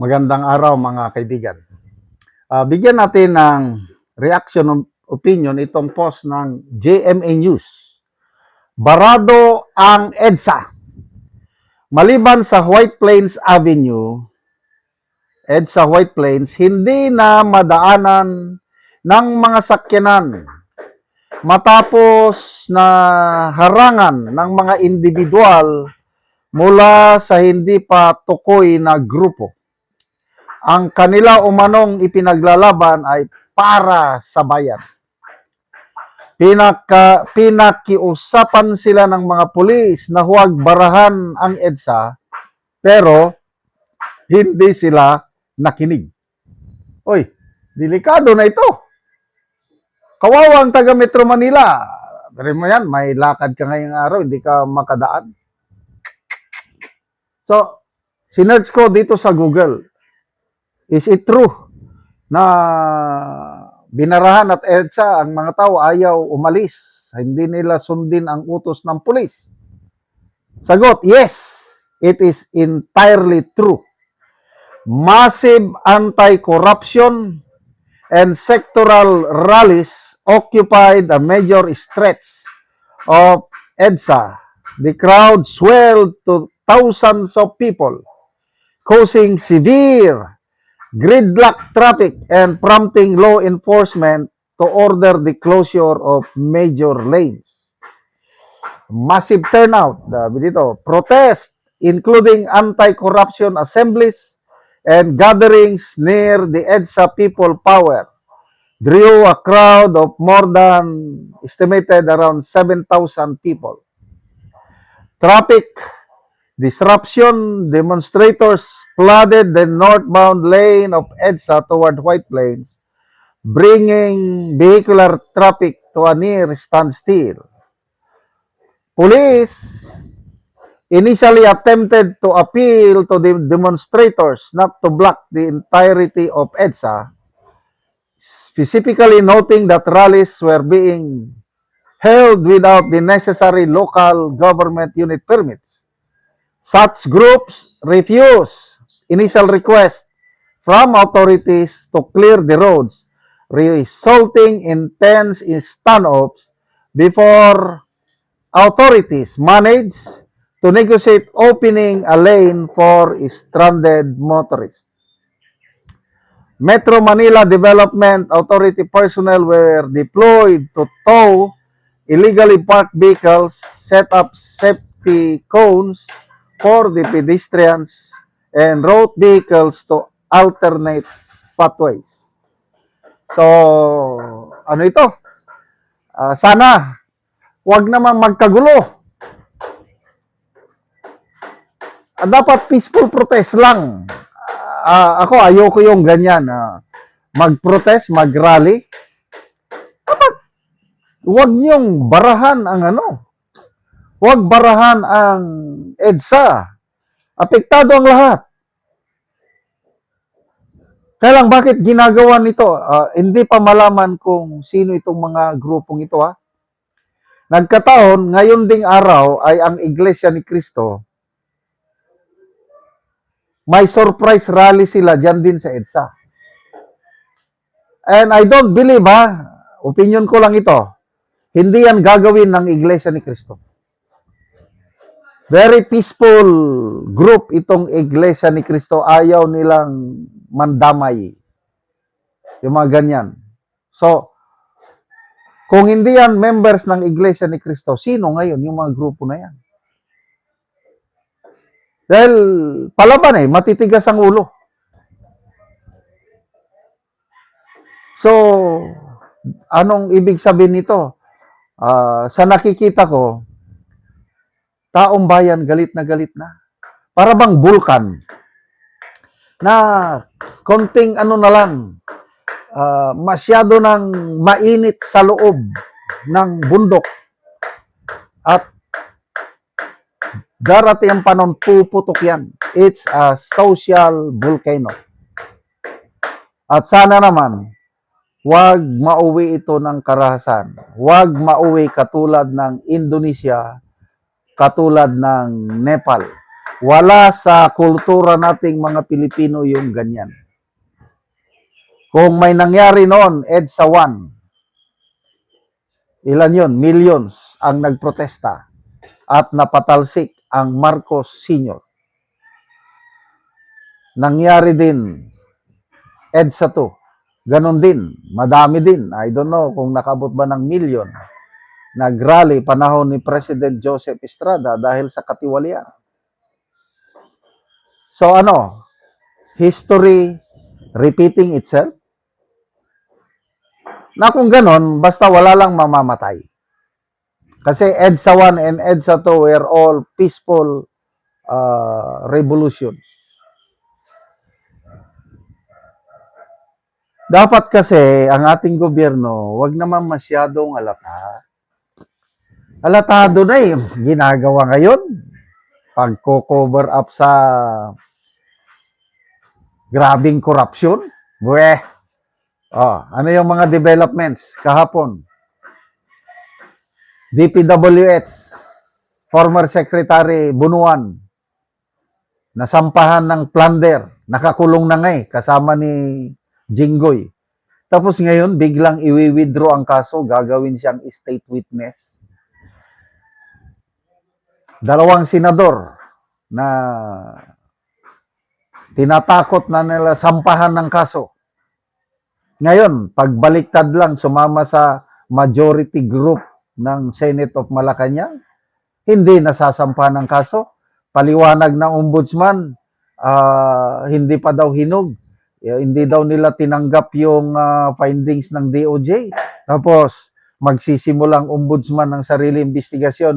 Magandang araw mga kaibigan. Bigyan natin ng reaction of opinion itong post ng GMA News. Barado ang EDSA. Maliban sa White Plains Avenue, EDSA White Plains, hindi na madaanan ng mga sakyanan matapos na harangan ng mga individual mula sa hindi pa tukoy na grupo. Ang kanila umanong ipinaglalaban ay para sa bayan. Pinakiusapan sila ng mga pulis na huwag barahan ang EDSA, pero hindi sila nakinig. Oy, delikado na ito. Kawawa ang taga Metro Manila. Pero mo yan, may lakad ka ngayong araw, hindi ka makadaan. So, sinerch ko dito sa Google. Is it true na binarahan at EDSA ang mga tao ayaw umalis? Hindi nila sundin ang utos ng pulis. Sagot, yes, it is entirely true. Massive anti-corruption and sectoral rallies occupied a major stretch of EDSA. The crowd swelled to thousands of people, causing severe gridlock traffic and prompting law enforcement to order the closure of major lanes. Massive turnout, dito, protest, including anti-corruption assemblies and gatherings near the EDSA People Power, drew a crowd of more than estimated around 7,000 people. Traffic disruption, demonstrators flooded the northbound lane of EDSA toward White Plains, bringing vehicular traffic to a near standstill. Police initially attempted to appeal to the demonstrators not to block the entirety of EDSA, specifically noting that rallies were being held without the necessary local government unit permits. Such groups refuse initial requests from authorities to clear the roads, resulting in tense standoffs before authorities manage to negotiate opening a lane for stranded motorists. Metro Manila Development Authority personnel were deployed to tow illegally parked vehicles, set up safety cones for the pedestrians, and route vehicles to alternate pathways. So, ano ito? Sana, wag naman magkagulo. Dapat peaceful protest lang. Ako, ayoko yung ganyan. Mag-protest, mag-rally. Dapat, wag niyong barahan ang ano. Huwag barahan ang EDSA. Apektado ang lahat. Kaya lang, bakit ginagawa nito? Hindi pa malaman kung sino itong mga grupong ito. Nagkataon, ngayon ding araw ay ang Iglesia ni Cristo. May surprise rally sila dyan din sa EDSA. And I don't believe, opinion ko lang ito, hindi yan gagawin ng Iglesia ni Cristo. Very peaceful group itong Iglesia ni Cristo. Ayaw nilang mandamay. Yung mga ganyan. So, kung hindi yan members ng Iglesia ni Cristo, sino ngayon yung mga grupo na yan? Dahil palaban matitigas ang ulo. So, anong ibig sabihin nito? Sa nakikita ko, taong bayan galit na galit na. Para bang bulkan na konting ano na lang, masyado nang mainit sa loob ng bundok at darating ang panon, puputok yan. It's a social volcano. At sana naman, wag mauwi ito ng karahasan. Wag mauwi katulad ng Indonesia, katulad ng Nepal. Wala sa kultura nating mga Pilipino yung ganyan. Kung may nangyari noon, EDSA 1, ilan yun? Millions ang nagprotesta at napatalsik ang Marcos Sr. Nangyari din EDSA 2. Ganon din. Madami din. I don't know kung nakabot ba ng milyon. Nagrally panahon ni President Joseph Estrada dahil sa katiwalian. So ano? History repeating itself? Na kung ganon, basta wala lang mamamatay. Kasi EDSA 1 and EDSA 2 were all peaceful revolutions. Dapat kasi ang ating gobyerno, wag naman masyadong alata. Alatado na eh, ginagawa ngayon. Pagko-cover up sa grabing corruption. Buwe. Ano yung mga developments kahapon? DPWH, former Secretary Bunuan, nasampahan ng plunder, nakakulong na nga kasama ni Jinggoy. Tapos ngayon, biglang i-withdraw ang kaso, gagawin siyang state witness. Dalawang senador na tinatakot na nila sampahan ng kaso. Ngayon, pagbaliktad lang, sumama sa majority group ng Senate of Malacanang, hindi nasasampahan ng kaso. Paliwanag ng ombudsman, hindi pa daw hinog. Hindi daw nila tinanggap yung findings ng DOJ. Tapos, magsisimulang ombudsman ng sarili investigasyon.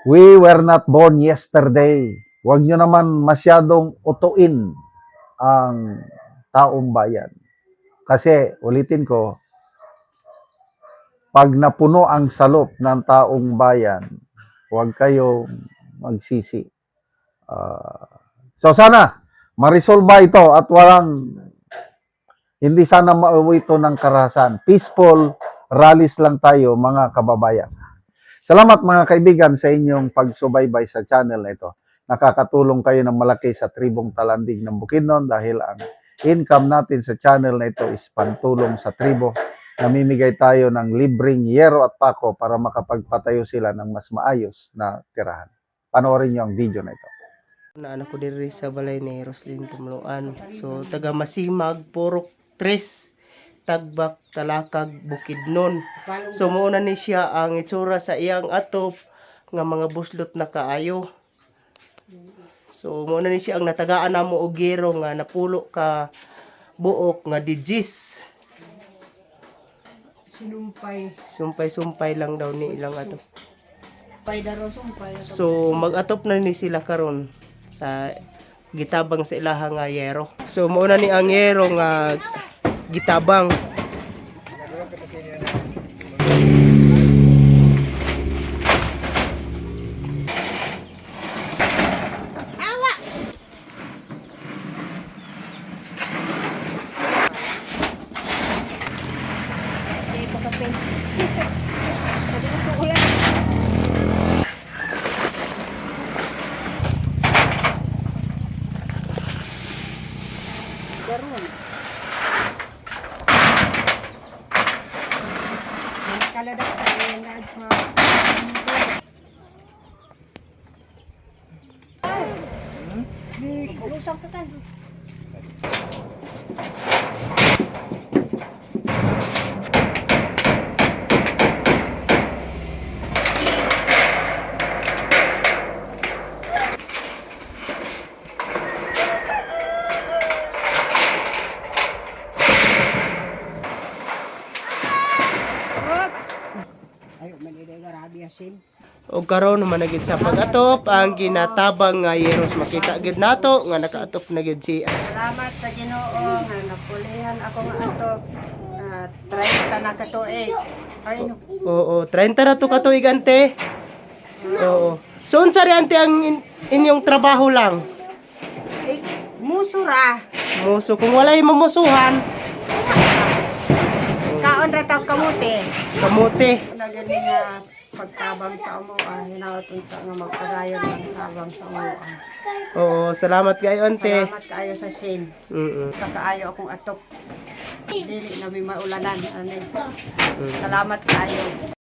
We were not born yesterday. Huwag nyo naman masyadong utuin ang taong bayan. Kasi, ulitin ko, pag napuno ang salop ng taong bayan, huwag kayong magsisi. So sana, marisolba ito at hindi sana mauwi ito ng karahasan. Peaceful rallies lang tayo, mga kababayan. Salamat mga kaibigan sa inyong pagsubaybay sa channel na ito. Nakakatulong kayo ng malaki sa tribong Talandig ng Bukidnon dahil ang income natin sa channel na ito is pantulong sa tribo. Namimigay tayo ng libreng yero at pako para makapagpatayo sila ng mas maayos na tirahan. Panoorin niyo ang video na ito. Na anak ko diri sa balay ni Roslyn Tumuluan. So taga Masimag, Purok 3, Tagbak, Talakag, Bukidnon. So muna ni siya ang itsura sa iyang atop nga mga buslot na kaayo. So muna ni siya ang natagaan namo og gero nga napulo ka buok nga digis. Sumpay lang daw ni ilang atop. So mag-atop na ni sila karon sa gitabang sa ilaha nga yero. So mauna ni ang yero nga gitabang. Lusang ka kan. Ayo manidega rabi asin. O karon naman nagid sa pag-atop ang ginatabang nga yeros makita gid nato nga nakaatop na gid siya. Salamat sa Ginoo nga napulihan ako nga atop. 30 na katuig. Ay no. Oo, 30 na to katuig ante. Oo. So unsa ri ante ang inyong trabaho lang? Musura. Muso kung walay mamusuhan, Kaon ra taw kamuti. kamote. Nagani nga pagtabang sa amo, hinaot unta nga magpadayon ng tabang sa amo. Oo, salamat kayo, ante. Salamat kaayo sa sin. Mm-mm. Kakaayo akong atop. Dili na may maulanan. Salamat kaayo.